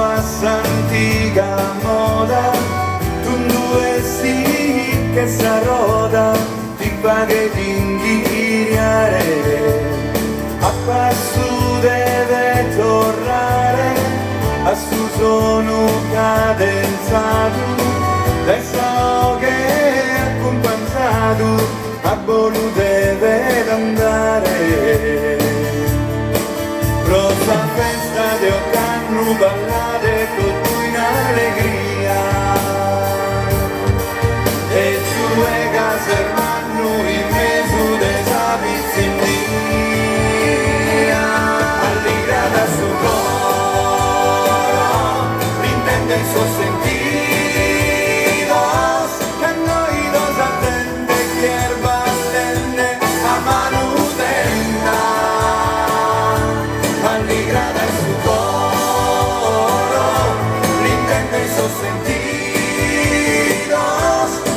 passa antica moda, tu due sì che sa roda, ti fa che ti inghiriare, a passo deve tornare, a su sono cadenzato, dai so che è accompagnato, a buono deve andare. Rosa festa di Occanno, ballate con tu in allegria, e giù e casermanno in mezzo dei sapizi in via, allegra da suo coro, l'intende il suo sentito, che a noi dos attende chi erba allende a mano tenda, allegra da suo coro, l'intende il suo sentito,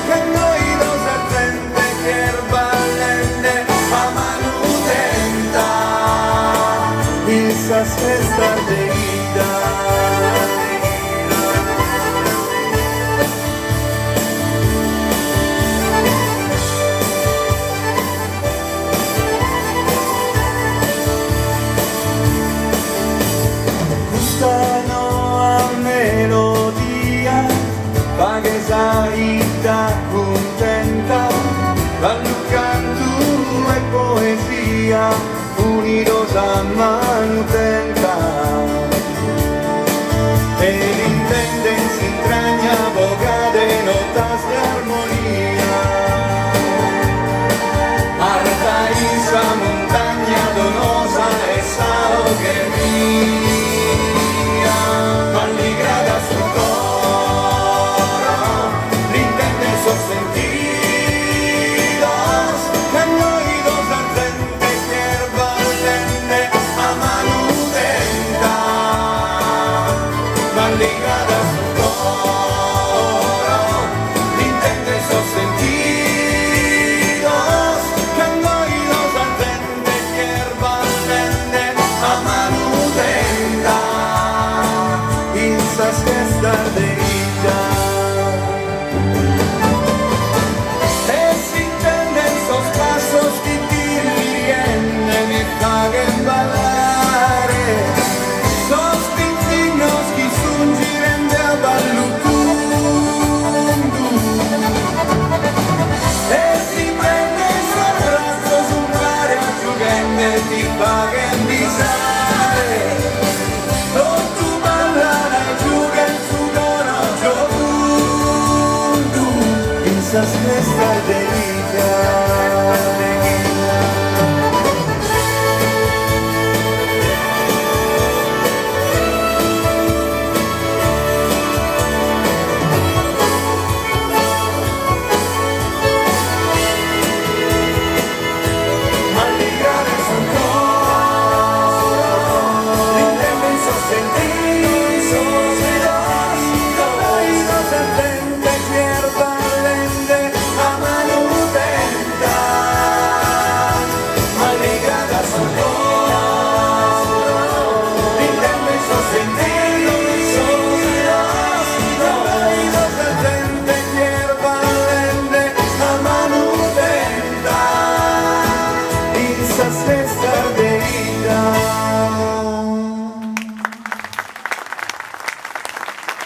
che a noi dos attende chi erba allende a mano tenda, in sa stessa ardita. Gustano a melodia, fa che sai da contenta, ballo canto e poesia, unidos a manutenta, e l'intende si intragna vocate notas di armonia, arta in sa montagna donosa e sao che mia, allegra da suo coro, l'intende il suo sentidos, che a noi dos attende che erba allende a mano tenda, allegra da suo coro, l'intende il suo sentidos, che a noi dos attende che erba allende a mano tenda, in sa stessa ardita.